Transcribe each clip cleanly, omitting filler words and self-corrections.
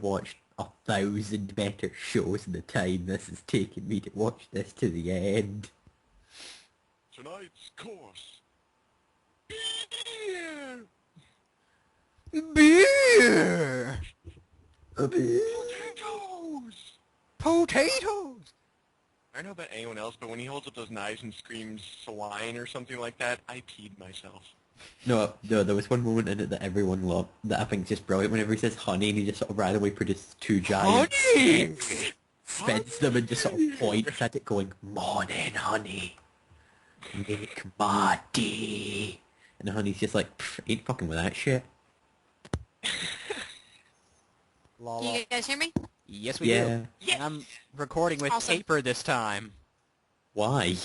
watched 1,000 better shows in the time this has taken me to watch this to the end. Tonight's course. Beer! Beer! A beer. Potatoes! Potatoes! I don't know about anyone else, but when he holds up those knives and screams swine or something like that, I peed myself. No, there was one moment in it that everyone loved, that I think is just brilliant, whenever he says honey and he just sort of randomly produces two giant Honey! spins them and just sort of points at it going, "Morning, honey. Make my day." And the honey's just like, ain't fucking with that shit. La, Can la. you guys hear me? Yes, we Yeah. do. And I'm recording with Awesome. paper this time. Why?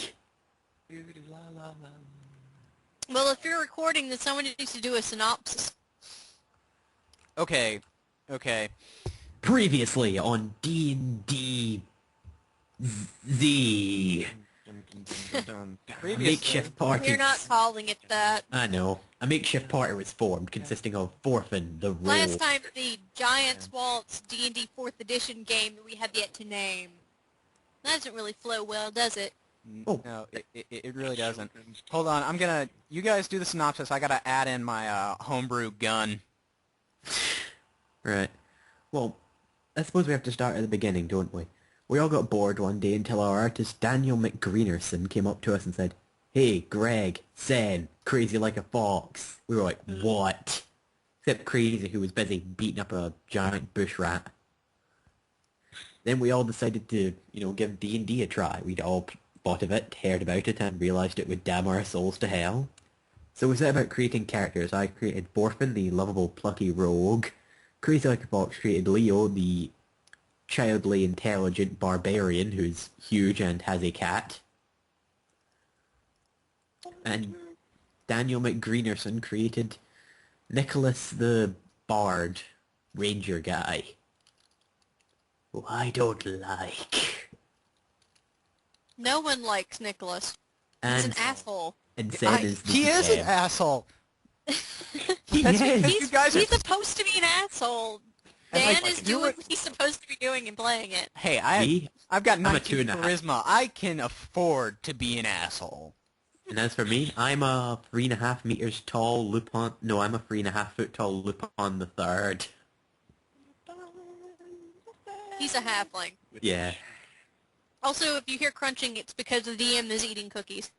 Well, if you're recording, then someone needs to do a synopsis. Okay. Okay. Previously on D&D Z. Previously. Makeshift party. You're not calling it that. I know. A makeshift party was formed consisting of Thorfinn, the rogue. Last time, the Giants Waltz D&D 4th Edition game that we have yet to name. That doesn't really flow well, does it? Oh. No, it really doesn't. Hold on, I'm gonna... You guys do the synopsis. I gotta add in my homebrew gun. Right. Well, I suppose we have to start at the beginning, don't we? We all got bored one day until our artist Daniel McGreenerson came up to us and said, "Hey, Greg, Sen, crazy like a fox." We were like, "What?" Except Crazy, who was busy beating up a giant bush rat. Then we all decided to, give D&D a try. We'd all thought of it, heard about it, and realised it would damn our souls to hell. So we set about creating characters. I created Thorfinn, the lovable, plucky rogue. Crazy Like a Fox created Leo, the childly intelligent barbarian who's huge and has a cat. And Daniel McGreenerson created Nicholas the Bard, ranger guy. Who I don't like. No one likes Nicholas. He's an asshole. And Sen is the He is an DM. asshole. He That's is. because you guys are... He's supposed to be an asshole. And, Dan like, is you doing were- what he's supposed to be doing and playing it. Hey, Me? I've got I'm a 19 2.5. charisma. I can afford to be an asshole. And as for me, I'm a 3.5 meters tall Lupin. No, I'm a 3.5 foot tall Lupin the Third. He's a halfling. Yeah. Also, if you hear crunching, it's because the DM is eating cookies.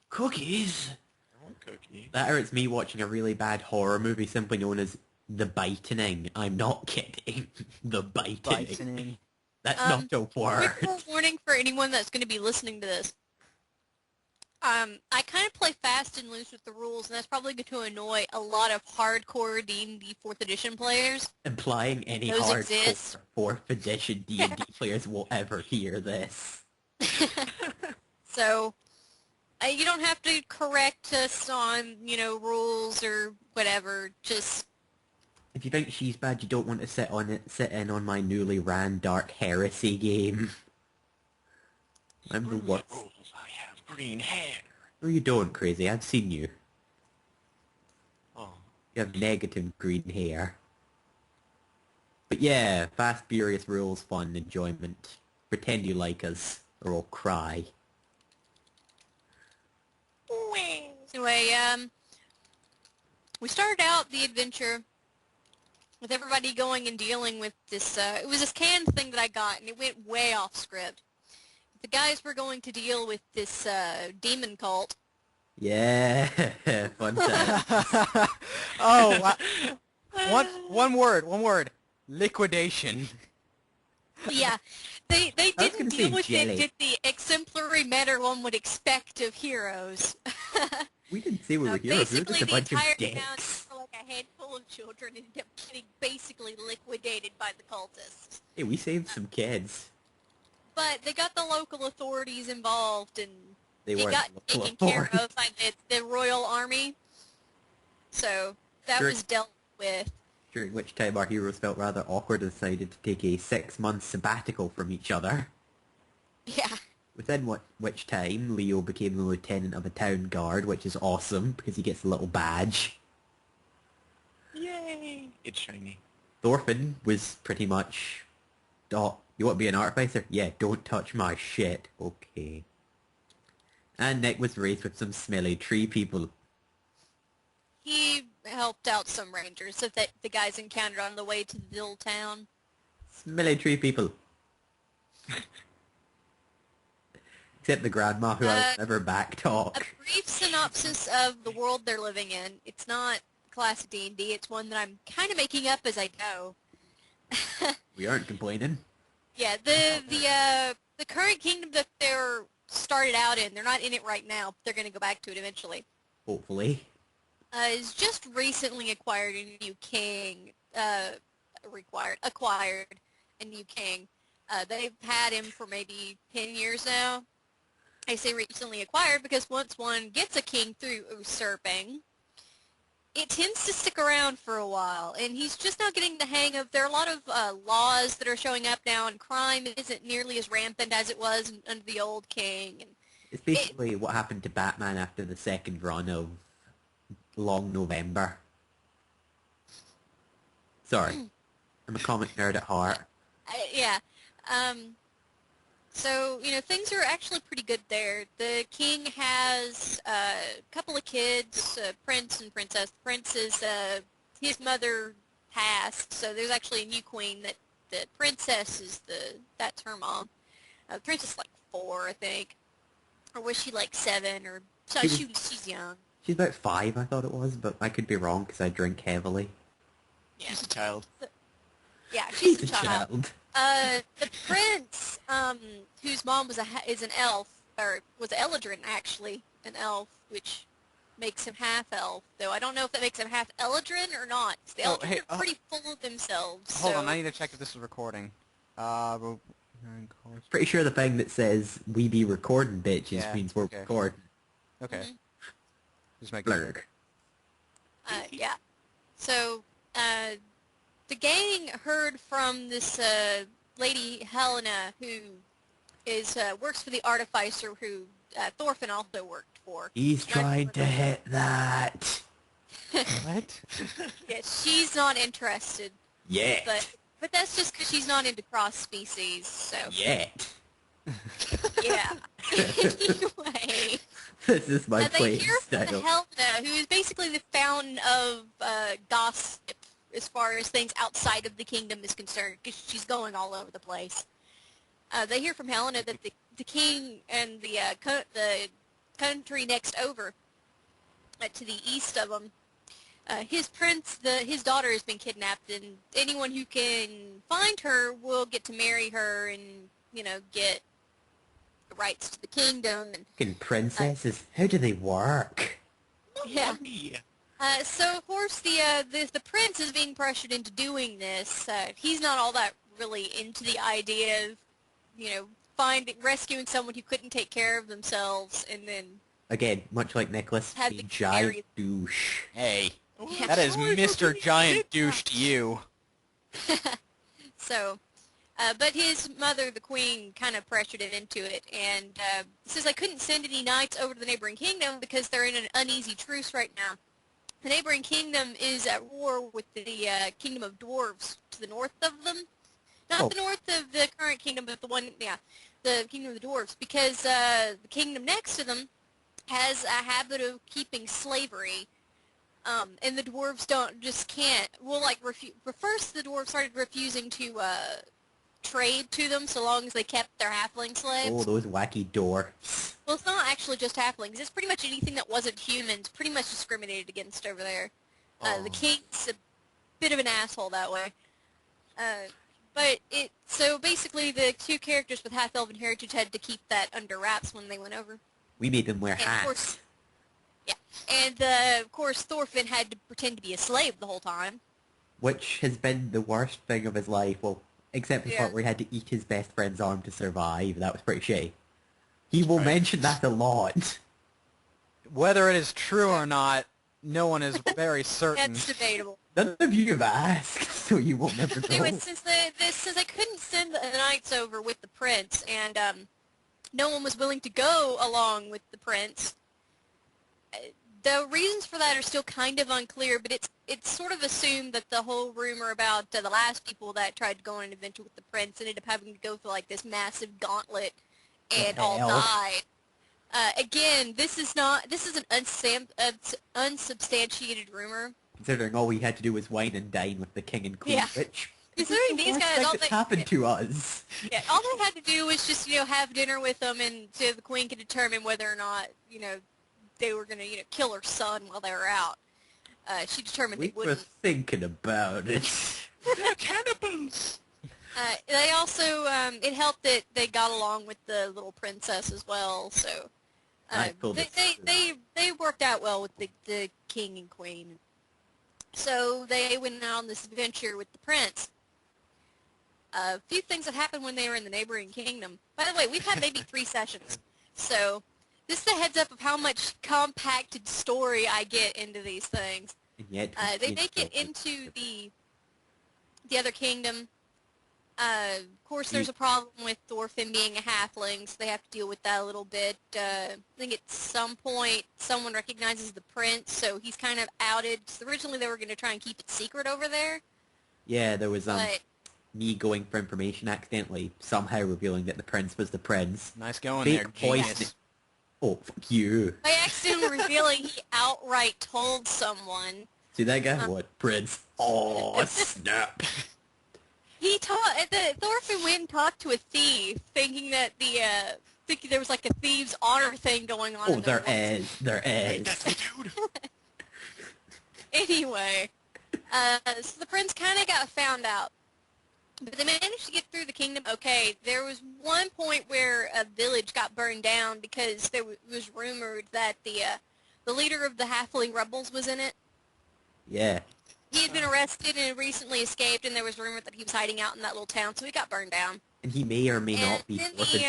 Cookies? I want cookie. That or it's me watching a really bad horror movie simply known as The Bitening. I'm not kidding. The Bitening. Bitening. That's not a word. Quick warning for anyone that's going to be listening to this. I kind of play fast and loose with the rules, and that's probably going to annoy a lot of hardcore D&D 4th Edition players. Implying any Those hardcore exist. 4th edition D&D players will ever hear this. So, you don't have to correct us on, rules or whatever. Just, If you think she's bad, you don't want to sit in on my newly ran Dark Heresy game. I'm the worst. Rules, I have green hair. No, you don't, Crazy. I've seen you. Oh. You have negative green hair. But yeah, fast, furious rules, fun, enjoyment. Pretend you like us, or we'll cry. anyway, we started out the adventure with everybody going and dealing with this, it was this canned thing that I got, and it went way off script. The guys were going to deal with this, demon cult. Yeah, fun time. Oh, one word. Liquidation. Yeah, they I was didn't gonna deal say with jelly. it did the exemplary manner one would expect of heroes. We didn't say we were heroes, we were Basically, just a the bunch of entire town, dicks. for like a handful of children, ended up getting basically liquidated by the cultists. Hey, we saved some kids. But they got the local authorities involved, and They it weren't got local taken care authorities. of by the Royal Army. So that Sure. was dealt with. During which time our heroes felt rather awkward and decided to take a 6-month sabbatical from each other. Yeah. Within which time, Leo became the lieutenant of a town guard, which is awesome, because he gets a little badge. Yay! It's shiny. Thorfinn was pretty much, oh, you want to be an artificer? Yeah, don't touch my shit. Okay. And Nick was raised with some smelly tree people. He helped out some rangers that the guys encountered on the way to the little town. Smelly tree people. Except the grandma who I'll never back A talk. brief synopsis of the world they're living in. It's not classic D&D. It's one that I'm kind of making up as I go. We aren't complaining. Yeah, the current kingdom that they're started out in, they're not in it right now. But they're going to go back to it eventually. Hopefully. Is just recently acquired a new king. Acquired a new king. They've had him for maybe 10 years now. I say recently acquired because once one gets a king through usurping, it tends to stick around for a while, and he's just now getting the hang of, there are a lot of laws that are showing up now, and crime isn't nearly as rampant as it was under the old king. And It's basically what happened to Batman after the second run of Long November. Sorry. I'm a comic nerd at heart. Yeah. So, things are actually pretty good there. The king has a couple of kids, prince and princess. The prince is, his mother passed, so there's actually a new queen that the princess is that's her mom. The princess is like 4, I think. Or was she like 7? Or so she's young. She's about 5, I thought it was, but I could be wrong because I drink heavily. Yeah. She's a child. Yeah, she's a child. child. The prince, whose mom is an elf, or was Eladrin actually, an elf, which makes him half-elf, though I don't know if that makes him half Eladrin or not. The Eladrin are pretty full of themselves. Hold on, I need to check if this is recording. Pretty sure the thing that says "we be recording bitches" Yeah, means we're okay. recording. Okay. Just make Blurg. Yeah. So, the gang heard from this lady Helena, who works for the artificer who Thorfinn also worked for. He's trying to hit that. What? Yeah, she's not interested. Yet. But that's just because she's not into cross species. So. Yet. Yeah. Anyway. This is my They playing hear from style. Helena, who is basically the fountain of gossip as far as things outside of the kingdom is concerned, because she's going all over the place. They hear from Helena that the king and the country next over, to the east of them, his daughter has been kidnapped, and anyone who can find her will get to marry her and, get the rights to the kingdom. And Fucking princesses, how do they work? yeah. So of course the prince is being pressured into doing this. He's not all that really into the idea of rescuing someone who couldn't take care of themselves, and then Again, much like Nicholas, Had a the giant carry- douche. Hey, Yeah. that is Mr. Giant Douche to you. So, but his mother, the queen, kind of pressured him into it, and says, I couldn't send any knights over to the neighboring kingdom because they're in an uneasy truce right now. The neighboring kingdom is at war with the kingdom of dwarves to the north of them. Not the north of the current kingdom, but the kingdom of the dwarves, because the kingdom next to them has a habit of keeping slavery. And the dwarves can't. Well, first the dwarves started refusing to trade to them so long as they kept their halfling slaves. Oh, those wacky dwarfs. Well, it's not actually just halflings. It's pretty much anything that wasn't humans, pretty much discriminated against over there. The king's a bit of an asshole that way. So basically the two characters with half-elven heritage had to keep that under wraps when they went over. We made them wear And hats. of course, yeah. And of course Thorfinn had to pretend to be a slave the whole time. Which has been the worst thing of his life. Well, except the part where he had to eat his best friend's arm to survive. That was pretty shitty. He will mention that a lot. Whether it is true or not, no one is very certain. That's debatable. None of you have asked, so you will never know. Anyway, since I couldn't send the knights over with the prince, and no one was willing to go along with the prince, The reasons for that are still kind of unclear, but it's sort of assumed that the whole rumor about the last people that tried to go on an adventure with the prince ended up having to go through like this massive gauntlet and The all hell? died. Again, this is an unsubstantiated rumor. Considering all we had to do was wine and dine with the king and queen, Yeah. which Considering the these worst guys, thing all that's they, happened to us. yeah, all they had to do was just, have dinner with them, and so the queen could determine whether or not, they were going to, kill her son while they were out. She determined We they were wouldn't. thinking about it. They're cannibals! They also, it helped that they got along with the little princess as well, so I pulled they, it they, through. they, they worked out well with the king and queen. So they went out on this adventure with the prince. A few things that happened when they were in the neighboring kingdom. By the way, we've had maybe 3 sessions, so this is a heads up of how much compacted story I get into these things. And yet, They make it into the other kingdom. Of course, there's a problem with Thorfinn being a halfling, so they have to deal with that a little bit. I think at some point someone recognizes the prince, so he's kind of outed. So originally they were going to try and keep it secret over there. Yeah, there was But me going for information accidentally, somehow revealing that the prince was the prince. Nice going Fake there, poisoning. genius. Oh, fuck you. by accident revealing he outright told someone. See that guy? What? Prince. Oh, snap. Thorfinn went and talked to a thief, thinking that thinking there was like a thieves' honor thing going on. Oh, in their there woods. is. There Hey, is. that's the dude! Anyway, so the prince kind of got found out. But they managed to get through the kingdom okay. There was one point where a village got burned down because there was rumored that the leader of the halfling rebels was in it. Yeah. He had been arrested and recently escaped, and there was rumor that he was hiding out in that little town, so he got burned down. And he may or may And not be then Thorfinn.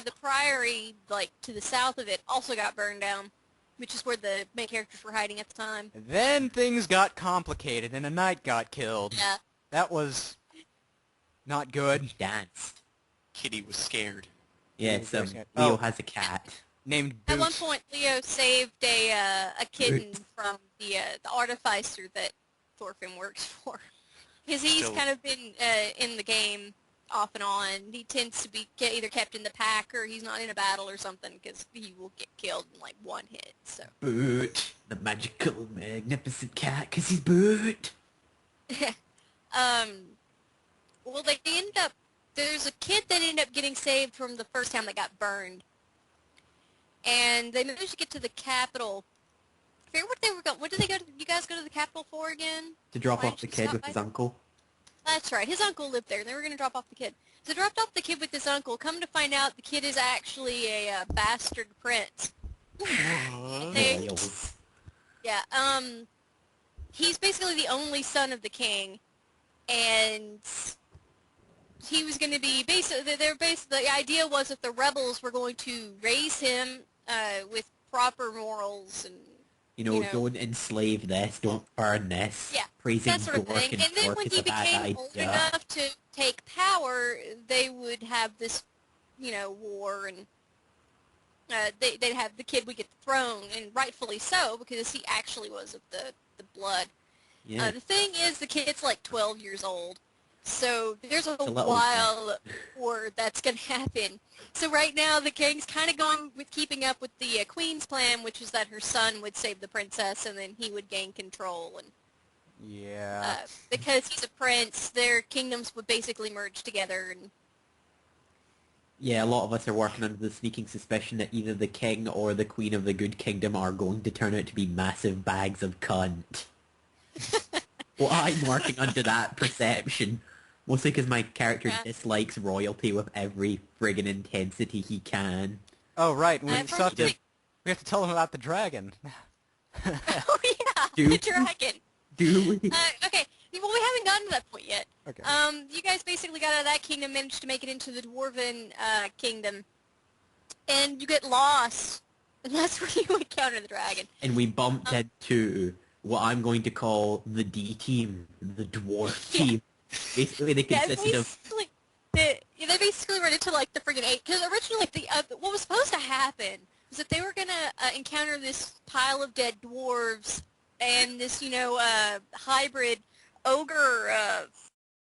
the priory, like, to the south of it also got burned down, which is where the main characters were hiding at the time. Then things got complicated, and a knight got killed. Yeah. That was not good. Dance. Kitty was scared. Yeah, it's, Oh. Leo has a cat. Named At one Boots. point, Leo saved a kitten from the artificer that Thorfinn works for. Because he's Still- kind of been in the game off and on. He tends to be either kept in the pack or he's not in a battle or something because he will get killed in like one hit. So. Boot. The magical, magnificent cat, 'cause he's Boot. Well, they end up. There's a kid that ended up getting saved from the first town that got burned, and they managed to get to the capital. I forget what they were going. What did they go? You guys go to the capital for again? To drop Why off did the you kid stop with by his there? uncle. That's right. His uncle lived there, and they were going to drop off the kid. So they dropped off the kid with his uncle. Come to find out, the kid is actually a bastard prince. They- Royals. Yeah. He's basically the only son of the king, and he was going to be basically. The idea was that the rebels were going to raise him with proper morals and. You know, You know. don't enslave this, don't burn this. Yeah, Praising that sort of Dork thing. and And then Dork when is he a bad became old idea. enough to take power, they would have this, war, and they'd have the kid would get the throne, and rightfully so, because he actually was of the blood. Yeah. The thing is, the kid's like 12 years old, so there's a little while before that's going to happen. So right now, the king's kind of going with keeping up with the queen's plan, which is that her son would save the princess, and then he would gain control. And Yeah. because he's a prince, their kingdoms would basically merge together. And Yeah, a lot of us are working under the sneaking suspicion that either the king or the queen of the good kingdom are going to turn out to be massive bags of cunt. Well, I'm working under that perception. Mostly because my character Yeah. dislikes royalty with every friggin' intensity he can. Oh, right. We I've still have to, heard- we have to tell him about the dragon. oh yeah, Dude. the dragon. Do we? Okay, well we haven't gotten to that point yet. Okay. You guys basically got out of that kingdom, managed to make it into the dwarven kingdom, and you get lost, and that's where you encounter the dragon. And we bumped into what I'm going to call the D team, the dwarf Yeah. team. Basically, they Yeah, consisted of they basically run into like the friggin' eight. Because originally, what was supposed to happen was that they were going to encounter this pile of dead dwarves and this, hybrid ogre